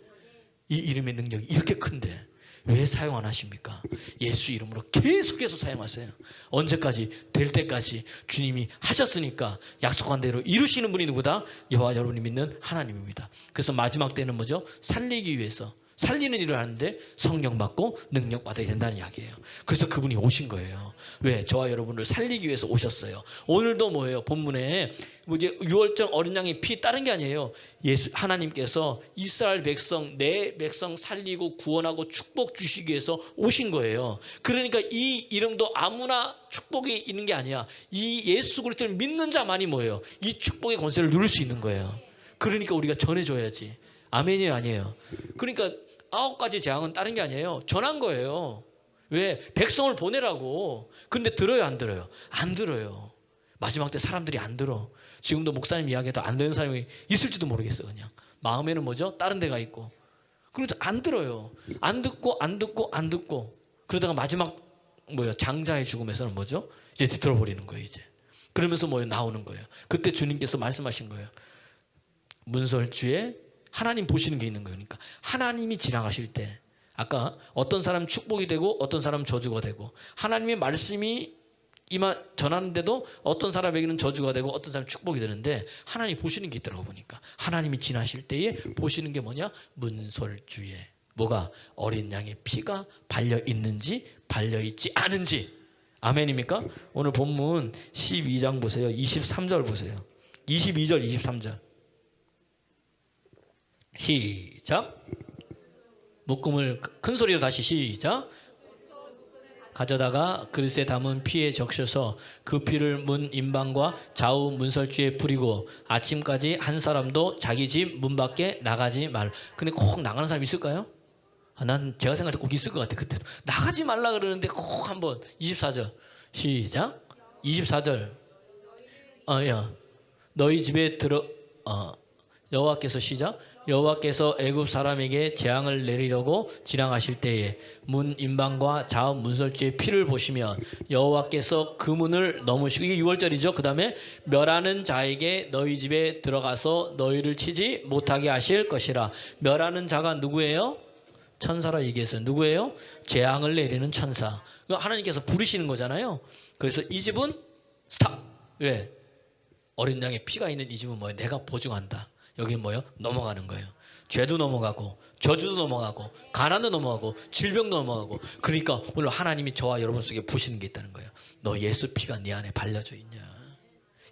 이 이름의 능력이 이렇게 큰데 왜 사용 안 하십니까? 예수 이름으로 계속해서 사용하세요. 언제까지? 될 때까지. 주님이 하셨으니까 약속한 대로 이루시는 분이 누구다? 여호와 여러분이 믿는 하나님입니다. 그래서 마지막 때는 뭐죠? 살리기 위해서 살리는 일을 하는데 성령 받고 능력 받아야 된다는 이야기예요. 그래서 그분이 오신 거예요. 왜? 저와 여러분을 살리기 위해서 오셨어요. 오늘도 뭐예요? 본문에 이제 6월절 어린 양의 피 다른 게 아니에요. 예수 하나님께서 이스라엘 백성, 내 백성 살리고 구원하고 축복 주시기 위해서 오신 거예요. 그러니까 이 이름도 아무나 축복이 있는 게 아니야. 이 예수 그리스도를 믿는 자만이 뭐예요? 이 축복의 권세를 누릴 수 있는 거예요. 그러니까 우리가 전해줘야지. 아멘이에요, 아니에요? 그러니까 9가지 재앙은 다른 게 아니에요. 전한 거예요. 왜? 백성을 보내라고. 근데 들어요, 안 들어요? 안 들어요. 마지막 때 사람들이 안 들어. 지금도 목사님 이야기해도 안 되는 사람이 있을지도 모르겠어. 그냥 마음에는 뭐죠? 다른 데가 있고. 그래도 안 들어요. 안 듣고 그러다가 마지막 장자의 죽음에서는 뭐죠? 이제 뒤틀어버리는 거예요. 이제 그러면서 나오는 거예요. 그때 주님께서 말씀하신 거예요. 문설주에 하나님 보시는 게 있는 거예요. 그러니까 하나님이 지나가실 때, 아까 어떤 사람 축복이 되고 어떤 사람 저주가 되고, 하나님의 말씀이 전하는데도 어떤 사람에게는 저주가 되고 어떤 사람은 축복이 되는데, 하나님이 보시는 게 있더라고. 보니까 하나님이 지나실 때에 보시는 게 뭐냐? 문설주에 뭐가? 어린 양의 피가 발려 있는지 발려 있지 않은지. 아멘입니까? 오늘 본문 12장 보세요. 23절 보세요. 22절 23절 시작. 묶음을 큰 소리로 다시 시작. 가져다가 그릇에 담은 피에 적셔서 그 피를 문 임방과 좌우 문설주에 뿌리고 아침까지 한 사람도 자기 집 문 밖에 나가지 말. 근데 꼭 나가는 사람 있을까요? 난 제가 생각할 때 꼭 있을 것 같아. 그때도 나가지 말라 그러는데 꼭 한번. 24절 시작. 24절 너희 집에 여호와께서 시작. 여호와께서 애굽 사람에게 재앙을 내리려고 지나가실 때에 문 임방과 좌우 문설주의 피를 보시면 여호와께서 그 문을 넘으시고, 이게 6월절이죠. 그 다음에 멸하는 자에게 너희 집에 들어가서 너희를 치지 못하게 하실 것이라. 멸하는 자가 누구예요? 천사라 얘기했어요. 누구예요? 재앙을 내리는 천사. 하나님께서 부르시는 거잖아요. 그래서 이 집은 스탑. 왜? 어린 양의 피가 있는 이 집은 뭐예요? 내가 보증한다. 여기는 뭐예요? 넘어가는 거예요. 죄도 넘어가고 저주도 넘어가고 가난도 넘어가고 질병도 넘어가고. 그러니까 오늘 하나님이 저와 여러분 속에 보시는 게 있다는 거예요. 너 예수 피가 네 안에 발려져 있냐?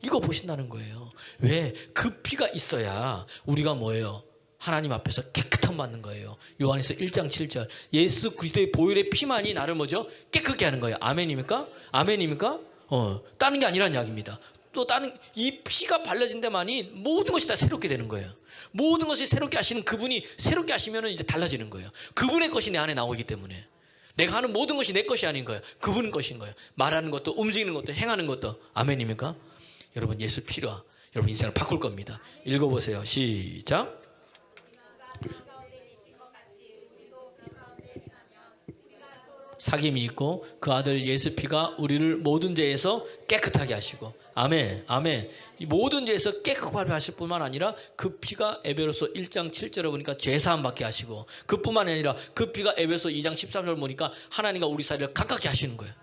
이거 보신다는 거예요. 왜? 그 피가 있어야 우리가 뭐예요? 하나님 앞에서 깨끗함 받는 거예요. 요한에서 1장 7절. 예수 그리스도의 보혈의 피만이 나를 뭐죠? 깨끗게 하는 거예요. 아멘입니까? 아멘입니까? 다른 게 아니란 이야기입니다. 또 다른 이 피가 발라진 데만이 모든 것이 다 새롭게 되는 거예요. 모든 것이 새롭게 하시는 그분이 새롭게 하시면 이제 달라지는 거예요. 그분의 것이 내 안에 나오기 때문에 내가 하는 모든 것이 내 것이 아닌 거예요. 그분 것인 거예요. 말하는 것도 움직이는 것도 행하는 것도. 아멘입니까? 여러분 예수 피로 여러분 인생을 바꿀 겁니다. 읽어보세요. 시작. 사귐이 있고 그 아들 예수 피가 우리를 모든 죄에서 깨끗하게 하시고 아멘 아멘. 이 모든 죄에서 깨끗하게 하실 뿐만 아니라 그 피가 에베소서 1장 7절에 보니까 죄사함 받게 하시고 그뿐만 아니라 그 피가 에베소 2장 13절 보니까 하나님과 우리 사이를 가깝게 하시는 거예요.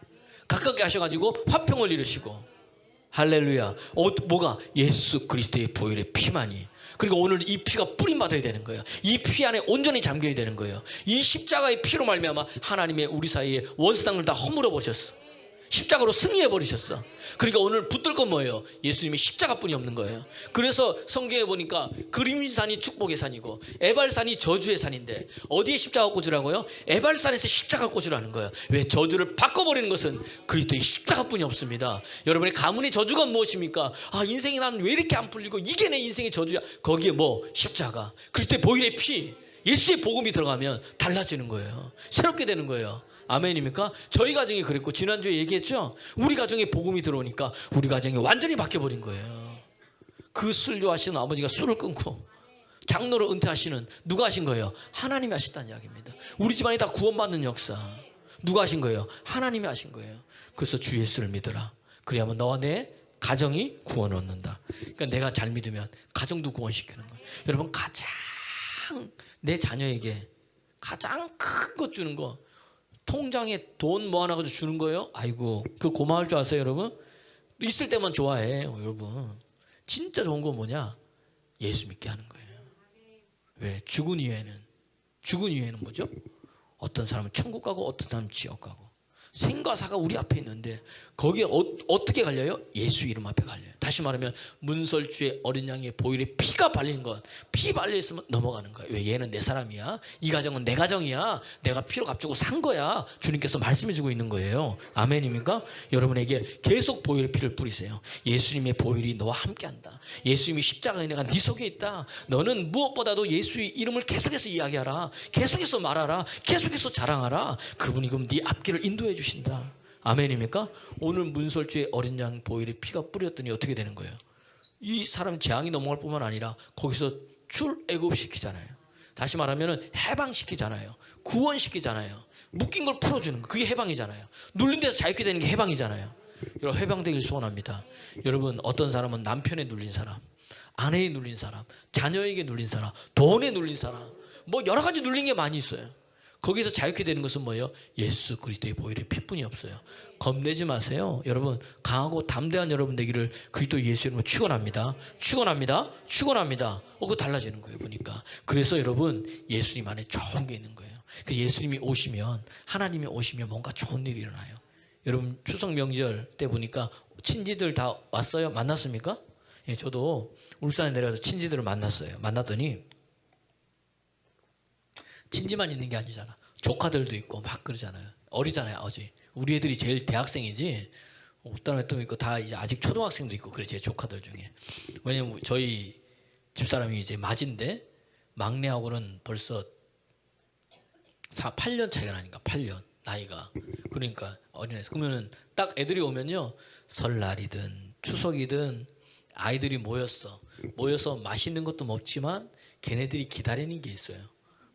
가깝게 하셔가지고 화평을 이루시고 할렐루야. 뭐가? 예수 그리스도의 보혈의 피만이. 그리고 오늘 이 피가 뿌림받아야 되는 거예요. 이 피 안에 온전히 잠겨야 되는 거예요. 이 십자가의 피로 말미암아 하나님의 우리 사이에 원수당을 다 허물어 보셨어. 십자가로 승리해 버리셨어. 그러니까 오늘 붙들 건 뭐예요? 예수님이 십자가뿐이 없는 거예요. 그래서 성경에 보니까 그림산이 축복의 산이고 에발산이 저주의 산인데 어디에 십자가 꽂으라고요? 에발산에서 십자가 꽂으라는 거예요. 왜? 저주를 바꿔버리는 것은 그리스도의 십자가뿐이 없습니다. 여러분의 가문의 저주가 무엇입니까? 아, 인생이 난 왜 이렇게 안 풀리고 이게 내 인생의 저주야. 거기에 뭐? 십자가. 그리스도의 보혈의 피, 예수의 복음이 들어가면 달라지는 거예요. 새롭게 되는 거예요. 아멘입니까? 저희 가정이 그랬고 지난주에 얘기했죠. 우리 가정에 복음이 들어오니까 우리 가정이 완전히 바뀌어버린 거예요. 그 술 좋아하시는 아버지가 술을 끊고 장로로 은퇴하시는 누가 하신 거예요? 하나님이 하셨다는 이야기입니다. 우리 집안이 다 구원받는 역사 누가 하신 거예요? 하나님이 하신 거예요. 그래서 주 예수를 믿어라. 그래야만 너와 내 가정이 구원을 얻는다. 그러니까 내가 잘 믿으면 가정도 구원시키는 거예요. 여러분 가장 내 자녀에게 가장 큰 것 주는 거 통장에 돈 모아놔가지고 주는 거예요? 아이고, 그 고마울 줄 아세요, 여러분? 있을 때만 좋아해, 여러분. 진짜 좋은 건 뭐냐? 예수 믿게 하는 거예요. 왜? 죽은 이후에는 뭐죠? 어떤 사람은 천국 가고 어떤 사람은 지옥 가고. 생과 사가 우리 앞에 있는데 거기에 어떻게 갈려요? 예수 이름 앞에 갈려요. 다시 말하면 문설주의 어린 양의 보혈에 피가 발린 것, 피 발려 있으면 넘어가는 거예요. 왜? 얘는 내 사람이야. 이 가정은 내 가정이야. 내가 피로 값주고 산 거야. 주님께서 말씀해 주고 있는 거예요. 아멘입니까? 여러분에게 계속 보혈의 피를 뿌리세요. 예수님의 보혈이 너와 함께한다. 예수님이 십자가의 내가 네 속에 있다. 너는 무엇보다도 예수의 이름을 계속해서 이야기하라. 계속해서 말하라. 계속해서 자랑하라. 그분이 그럼 네 앞길을 인도해 주신다. 아멘입니까? 오늘 문설주의 어린 양 보혈의 피가 뿌렸더니 어떻게 되는 거예요? 이 사람 재앙이 넘어갈 뿐만 아니라 거기서 출애굽시키잖아요. 다시 말하면 해방시키잖아요. 구원시키잖아요. 묶인 걸 풀어주는 거. 그게 해방이잖아요. 눌린 데서 자유케 되는 게 해방이잖아요. 여러분 해방되길 소원합니다. 여러분 어떤 사람은 남편에 눌린 사람, 아내에 눌린 사람, 자녀에게 눌린 사람, 돈에 눌린 사람, 뭐 여러 가지 눌린 게 많이 있어요. 거기서 자유케 되는 것은 뭐예요? 예수 그리스도의 보혈의 피뿐이 없어요. 겁내지 마세요. 여러분 강하고 담대한 여러분 되기를 그리스도 예수 이름으로 축원합니다. 축원합니다. 축원합니다. 그거 달라지는 거예요. 보니까. 그래서 여러분 예수님 안에 좋은 게 있는 거예요. 그 예수님이 오시면 하나님이 오시면 뭔가 좋은 일이 일어나요. 여러분 추석 명절 때 보니까 친지들 다 왔어요? 만났습니까? 예, 저도 울산에 내려가서 친지들을 만났어요. 만났더니 친지만 있는 게 아니잖아. 조카들도 있고 막 그러잖아요. 어리잖아요, 아직. 우리 애들이 제일 대학생이지. 어떤 애도 있고 다 이제 아직 초등학생도 있고 그래 제 조카들 중에. 왜냐면 저희 집사람이 이제 맞인데 막내하고는 벌써 8년 차이가 나니까 8년 나이가. 그러니까 어린애에서 그러면은 딱 애들이 오면요 설날이든 추석이든 아이들이 모여서 맛있는 것도 먹지만 걔네들이 기다리는 게 있어요.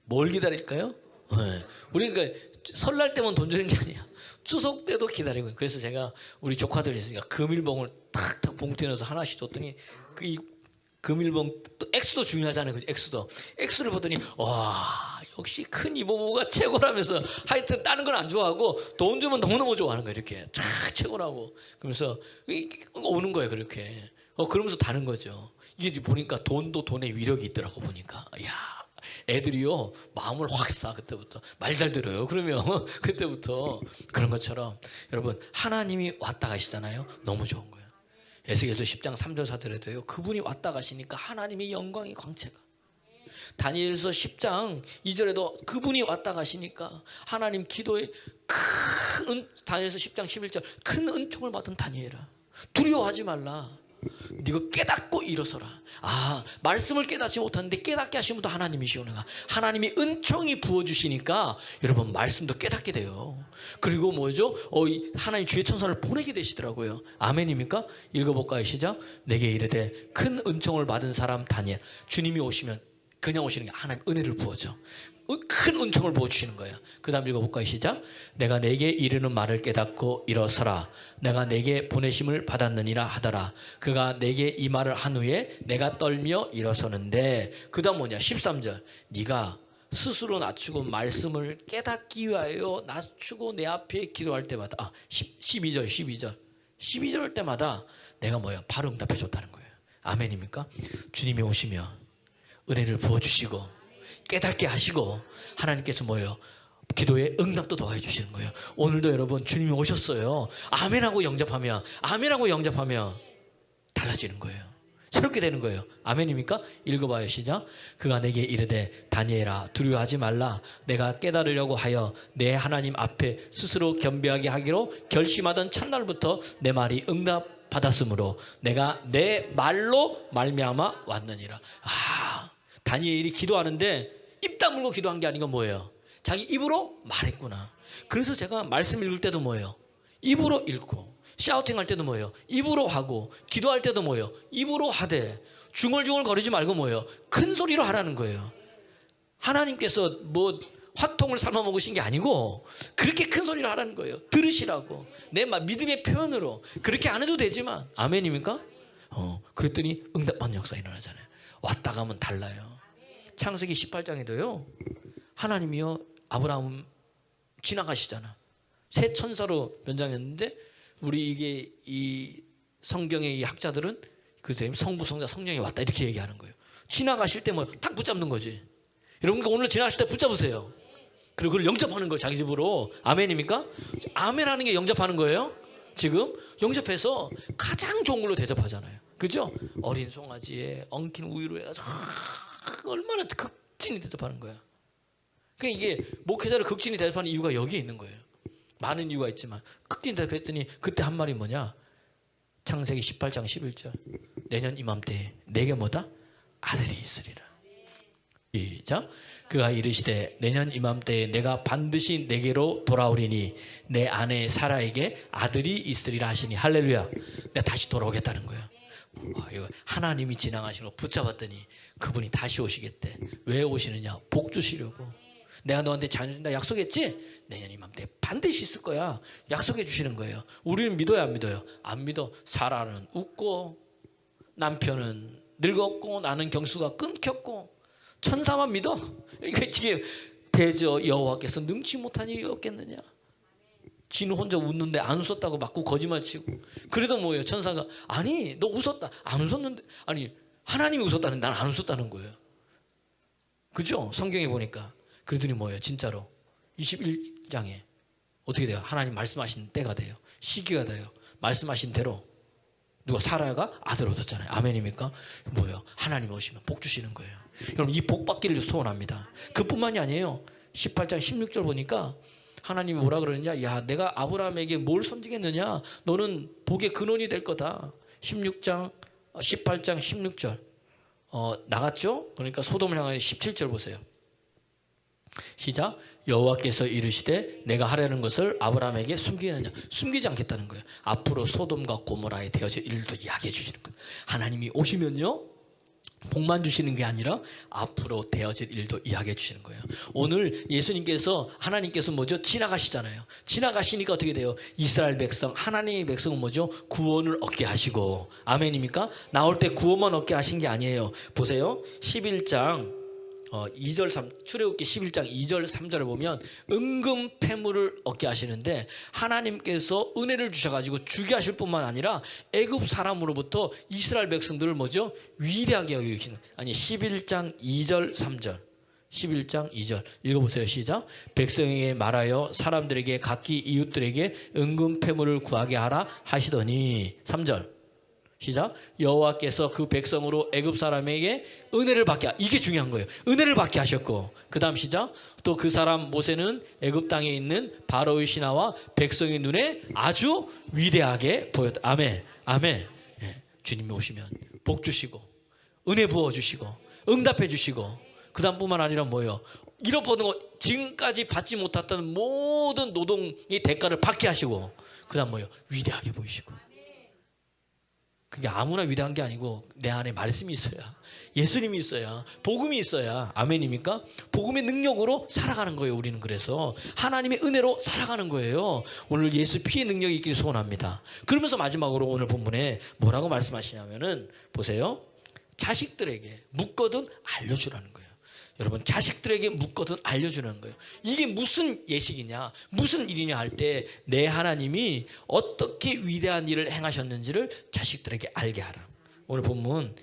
뭘 기다릴까요? 네. 우리 그러니까 설날 때만 돈 주는 게 아니야. 추석 때도 기다리고. 그래서 제가 우리 조카들이 있으니까 금일봉을 탁탁 봉투에 넣어서 하나씩 줬더니 그 금일봉 또 액수도 중요하잖아요. 액수를 보더니 와 역시 큰 이모부가 최고라면서 하여튼 다른 건 안 좋아하고 돈 주면 너무너무 좋아하는 거예요. 이렇게 쫙 최고라고. 그러면서 오는 거예요. 그렇게. 그러면서 다는 거죠. 이게 보니까 돈도 돈의 위력이 있더라고 보니까. 야. 애들이요 마음을 확 쏴. 그때부터 말 잘 들어요. 그러면 그때부터 그런 것처럼 여러분 하나님이 왔다 가시잖아요. 너무 좋은 거예요. 에스겔서 10장 3절 4절에도요. 그분이 왔다 가시니까 하나님의 영광의 광채가. 다니엘서 10장 2절에도 그분이 왔다 가시니까 하나님 기도에 다니엘서 10장 11절 큰 은총을 받은 다니엘아, 두려워하지 말라. 네가 깨닫고 일어서라. 말씀을 깨닫지 못하는데 깨닫게 하신 분도 하나님이시오니까 하나님이 은총이 부어주시니까 여러분 말씀도 깨닫게 돼요. 그리고 뭐죠? 하나님 주의 천사를 보내게 되시더라고요. 아멘입니까? 읽어볼까요? 시작. 내게 이르되 큰 은총을 받은 사람 다니엘. 주님이 오시면 그냥 오시는 게 하나님 은혜를 부어줘. 큰 은총을 부어주시는 거예요. 그 다음 읽어볼까요? 시작. 내가 내게 이르는 말을 깨닫고 일어서라. 내가 내게 보내심을 받았느니라 하더라. 그가 내게 이 말을 한 후에 내가 떨며 일어서는데, 그 다음 뭐냐? 13절. 네가 스스로 낮추고 말씀을 깨닫기 위하여 낮추고 내 앞에 기도할 때마다 12절 할 때마다 내가 바로 응답해 줬다는 거예요. 아멘입니까? 주님이 오시면 은혜를 부어주시고 깨닫게 하시고 하나님께서 기도에 응답도 더해 주시는 거예요. 오늘도 여러분 주님이 오셨어요. 아멘하고 영접하면 달라지는 거예요. 새롭게 되는 거예요. 아멘입니까? 읽어봐요. 시작. 그가 내게 이르되 다니엘아 두려워하지 말라. 내가 깨달으려고 하여 내 하나님 앞에 스스로 겸비하게 하기로 결심하던 첫날부터 내 말이 응답받았으므로 내가 내 말로 말미암아 왔느니라. 다니엘이 기도하는데 입 다물고 기도한 게 아니고 뭐예요? 자기 입으로 말했구나. 그래서 제가 말씀 읽을 때도 입으로 읽고, 샤우팅 할 때도 입으로 하고, 기도할 때도 입으로 하되, 중얼중얼 거리지 말고 큰 소리로 하라는 거예요. 하나님께서 화통을 삶아 먹으신 게 아니고 그렇게 큰 소리로 하라는 거예요. 들으시라고. 내 믿음의 표현으로. 그렇게 안 해도 되지만. 아멘입니까? 그랬더니 응답받는 역사 일어나잖아요. 왔다 가면 달라요. 창세기 18장에도요. 하나님이요 아브라함 지나가시잖아. 새 천사로 변장했는데 우리 이 성경의 이 학자들은 그 성부 성자 성령이 왔다 이렇게 얘기하는 거예요. 지나가실 때 탁 붙잡는 거지. 여러분 오늘 지나가실 때 붙잡으세요. 그리고 그걸 영접하는 거예요. 자기 집으로. 아멘입니까? 아멘하는 게 영접하는 거예요. 지금 영접해서 가장 좋은 걸로 대접하잖아요. 그죠? 어린 송아지에 엉킨 우유로 해가지고 얼마나 극진히 대접하는 거야. 그러니까 이게 목회자를 극진히 대접하는 이유가 여기에 있는 거예요. 많은 이유가 있지만 극진히 대접했더니 그때 한 말이 뭐냐? 창세기 18장 11절. 내년 이맘때에 내게 아들이 있으리라. 시작. 그가 이르시되 내년 이맘때에 내가 반드시 내게로 돌아오리니 내 아내 사라에게 아들이 있으리라 하시니. 할렐루야. 내가 다시 돌아오겠다는 거예요. 이거 하나님이 지나가시고 붙잡았더니 그분이 다시 오시겠대. 왜 오시느냐? 복 주시려고. 내가 너한테 자녀 준다 약속했지? 내년 이맘때 반드시 있을 거야. 약속해 주시는 거예요. 우리는 믿어요, 안 믿어요? 안 믿어. 사라는 웃고 남편은 늙었고 나는 경수가 끊겼고 천사만 믿어? 이게 대저 여호와께서 능치 못한 일이 없겠느냐? 지는 혼자 웃는데 안 웃었다고 맞고 거짓말치고. 그래도 뭐예요? 천사가 아니 너 웃었다. 안 웃었는데 아니 하나님이 웃었다는 난 안 웃었다는 거예요. 그죠? 성경에 보니까. 그러더니 뭐예요? 진짜로 21장에 어떻게 돼요? 하나님 말씀하신 때가 돼요. 시기가 돼요. 말씀하신 대로 누가 사라가 아들 얻었잖아요. 아멘입니까? 뭐예요? 하나님 오시면 복 주시는 거예요. 여러분 이 복 받기를 소원합니다. 그뿐만이 아니에요. 18장 16절 보니까 하나님이 뭐라 그러느냐? 야, 내가 아브라함에게 뭘 섬기겠느냐? 너는 복의 근원이 될 거다. 18장 16절. 나갔죠? 그러니까 소돔을 향하여 17절 보세요. 시작. 여호와께서 이르시되 내가 하려는 것을 아브라함에게 숨기느냐? 숨기지 않겠다는 거예요. 앞으로 소돔과 고모라에 되어질 일도 이야기해 주시는 거예요. 하나님이 오시면요. 복만 주시는 게 아니라 앞으로 되어질 일도 이야기해 주시는 거예요. 오늘 예수님께서 하나님께서 뭐죠? 지나가시잖아요. 지나가시니까 어떻게 돼요? 이스라엘 백성, 하나님의 백성은 뭐죠? 구원을 얻게 하시고. 아멘입니까? 나올 때 구원만 얻게 하신 게 아니에요. 보세요. 11장 2절 3 출애굽기 11장 2절 3절을 보면 은금 패물을 얻게 하시는데 하나님께서 은혜를 주셔가지고 주게 하실 뿐만 아니라 애굽 사람으로부터 이스라엘 백성들을 뭐죠? 위대하게 여기시는. 아니 11장 2절 3절 11장 2절 읽어보세요. 시작. 백성에게 말하여 사람들에게 각기 이웃들에게 은금 패물을 구하게 하라 하시더니 3절 시작. 여호와께서 그 백성으로 애굽 사람에게 은혜를 받게 이게 중요한 거예요. 은혜를 받게 하셨고 그 다음 시작. 또 그 사람 모세는 애굽 땅에 있는 바로의 신하와 백성의 눈에 아주 위대하게 보였다. 아멘. 아멘. 예, 주님이 오시면 복 주시고 은혜 부어 주시고 응답해 주시고 그 다음뿐만 아니라 뭐예요? 잃어버린 거 지금까지 받지 못했던 모든 노동의 대가를 받게 하시고 그 다음 뭐예요? 위대하게 보이시고. 그게 아무나 위대한 게 아니고 내 안에 말씀이 있어야, 예수님이 있어야, 복음이 있어야. 아멘입니까? 복음의 능력으로 살아가는 거예요. 우리는 그래서 하나님의 은혜로 살아가는 거예요. 오늘 예수 피의 능력이 있기를 소원합니다. 그러면서 마지막으로 오늘 본문에 뭐라고 말씀하시냐면은 보세요. 자식들에게 묻거든 알려주라는 거예요. 여러분, 자식들에게 묻거든 알려주는 거예요. 이게 무슨 예식이냐, 무슨 일이냐 할 때 내 하나님이 어떻게 위대한 일을 행하셨는지를 자식들에게 알게 하라. 오늘 본문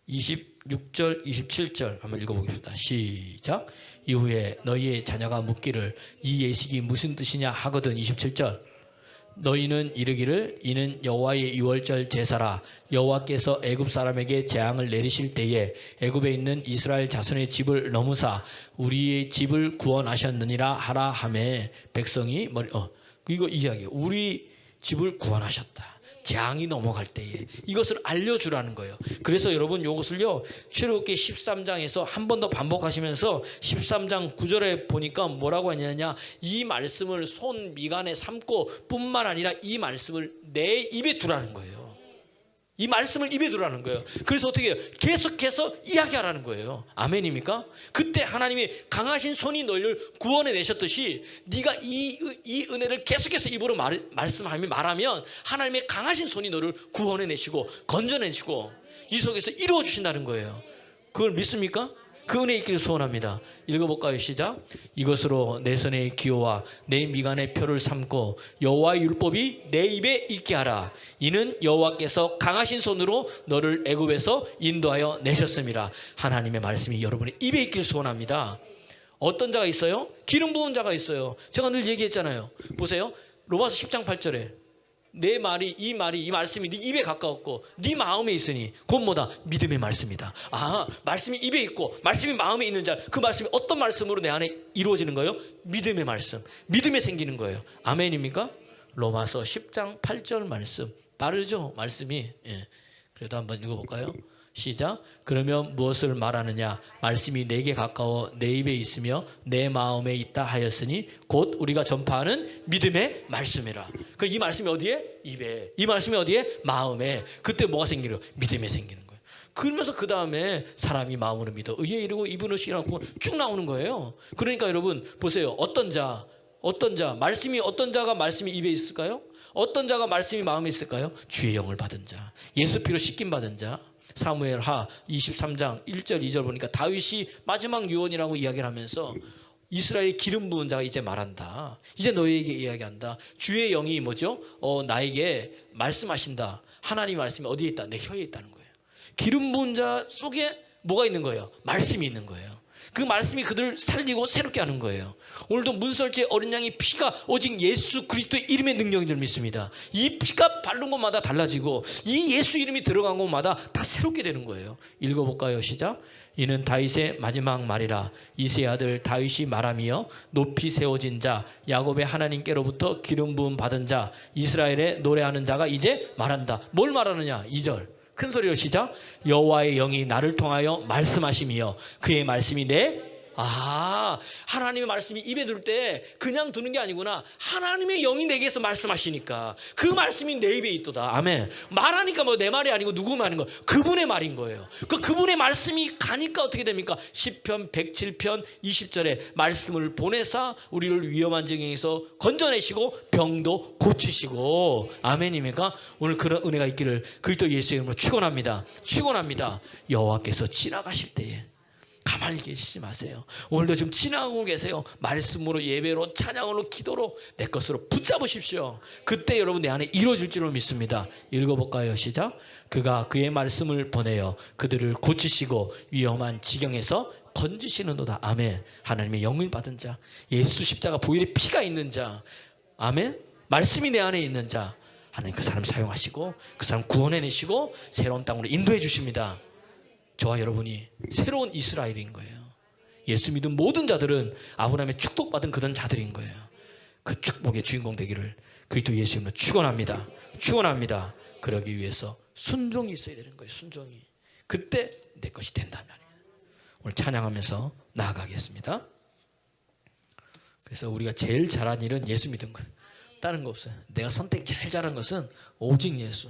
26절 27절 한번 읽어보겠습니다. 시작. 이후에 너희의 자녀가 묻기를 이 예식이 무슨 뜻이냐 하거든. 27절. 너희는 이르기를 이는 여호와의 유월절 제사라. 여호와께서 애굽 사람에게 재앙을 내리실 때에 애굽에 있는 이스라엘 자손의 집을 넘으사 우리의 집을 구원하셨느니라 하라 하매 백성이 이거 이야기예요. 우리 집을 구원하셨다. 재앙이 넘어갈 때에 이것을 알려주라는 거예요. 그래서 여러분 이것을요 출애굽기 13장에서 한 번 더 반복하시면서 13장 9절에 보니까 뭐라고 하냐냐, 이 말씀을 손 미간에 삼고 뿐만 아니라 이 말씀을 내 입에 두라는 거예요. 이 말씀을 입에 두라는 거예요. 그래서 어떻게 해요? 계속해서 이야기하라는 거예요. 아멘입니까? 그때 하나님이 강하신 손이 너희를 구원해 내셨듯이 네가 이 은혜를 계속해서 입으로 말하면 하나님의 강하신 손이 너를 구원해 내시고 건져내시고 이 속에서 이루어 주신다는 거예요. 그걸 믿습니까? 그 은혜 있기를 소원합니다. 읽어볼까요? 시작. 이것으로 내 손의 기호와 내 미간의 표를 삼고 여호와의 율법이 내 입에 있게 하라. 이는 여호와께서 강하신 손으로 너를 애굽에서 인도하여 내셨음이라. 하나님의 말씀이 여러분의 입에 있기를 소원합니다. 어떤 자가 있어요? 기름 부은 자가 있어요. 제가 늘 얘기했잖아요. 보세요. 로마서 10장 8절에 내 말이 이 말씀이 네 입에 가까웠고 네 마음에 있으니 곧 뭐다? 믿음의 말씀이다. 아, 말씀이 입에 있고 말씀이 마음에 있는 자, 그 말씀이 어떤 말씀으로 내 안에 이루어지는 거예요? 믿음의 말씀, 믿음에 생기는 거예요. 아멘입니까? 로마서 10장 8절 말씀 빠르죠? 말씀이. 예. 그래도 한번 읽어볼까요? 시작. 그러면 무엇을 말하느냐? 말씀이 내게 가까워 내 입에 있으며 내 마음에 있다 하였으니 곧 우리가 전파하는 믿음의 말씀이라. 그 이 말씀이 어디에? 입에. 이 말씀이 어디에? 마음에. 그때 뭐가 생기는 거예요? 믿음에 생기는 거예요. 그러면서 그 다음에 사람이 마음으로 믿어 의에 이르고 입으로 시인하고 쭉 나오는 거예요. 그러니까 여러분 보세요. 어떤 자 말씀이, 어떤 자가 말씀이 입에 있을까요? 어떤 자가 말씀이 마음에 있을까요? 주의 영을 받은 자, 예수 피로 씻김 받은 자. 사무엘하 23장 1절 2절 보니까 다윗이 마지막 유언이라고 이야기를 하면서 이스라엘 기름 부은 자가 이제 말한다. 이제 너희에게 이야기한다. 주의 영이 뭐죠? 나에게 말씀하신다. 하나님의 말씀이 어디에 있다? 내 혀에 있다는 거예요. 기름 부은 자 속에 뭐가 있는 거예요? 말씀이 있는 거예요. 그 말씀이 그들을 살리고 새롭게 하는 거예요. 오늘도 문설주의 어린 양의 피가 오직 예수 그리스도의 이름의 능력인 줄 믿습니다. 이 피가 바른 곳마다 달라지고 이 예수 이름이 들어간 곳마다 다 새롭게 되는 거예요. 읽어볼까요? 시작. 이는 다윗의 마지막 말이라. 이새의 아들 다윗이 말하며 높이 세워진 자 야곱의 하나님께로부터 기름 부음 받은 자 이스라엘의 노래하는 자가 이제 말한다. 뭘 말하느냐? 2절 큰 소리로 시작. 여호와의 영이 나를 통하여 말씀하시며 그의 말씀이 하나님의 말씀이 입에 들 때 그냥 두는 게 아니구나. 하나님의 영이 내게서 말씀하시니까 그 말씀이 내 입에 있도다. 아멘. 말하니까 뭐 내 말이 아니고 누구 말인 거예요? 그분의 말인 거예요. 그분의 말씀이 가니까 어떻게 됩니까? 시편 107편 20절에 말씀을 보내사 우리를 위험한 정에서 건져내시고 병도 고치시고. 아멘입니까? 오늘 그런 은혜가 있기를 그리스도 예수의 이름으로 축원합니다. 여호와께서 지나가실 때에 가만히 계시지 마세요. 오늘도 지금 지나가고 계세요. 말씀으로, 예배로, 찬양으로, 기도로 내 것으로 붙잡으십시오. 그때 여러분 내 안에 이루어질 줄로 믿습니다. 읽어볼까요? 시작. 그가 그의 말씀을 보내어 그들을 고치시고 위험한 지경에서 건지시는도다. 아멘. 하나님의 영을 받은 자, 예수 십자가 보혈의 피가 있는 자, 아멘. 말씀이 내 안에 있는 자, 하나님 그 사람 사용하시고 그 사람 구원해내시고 새로운 땅으로 인도해 주십니다. 저와 여러분이 새로운 이스라엘인 거예요. 예수 믿은 모든 자들은 아브라함의 축복받은 그런 자들인 거예요. 그 축복의 주인공 되기를 그리스도 예수 이름으로 축원합니다. 축원합니다. 그러기 위해서 순종이 있어야 되는 거예요. 순종이. 그때 내 것이 된다면. 오늘 찬양하면서 나아가겠습니다. 그래서 우리가 제일 잘한 일은 예수 믿은 거예요. 다른 거 없어요. 내가 선택 제일 잘한 것은 오직 예수.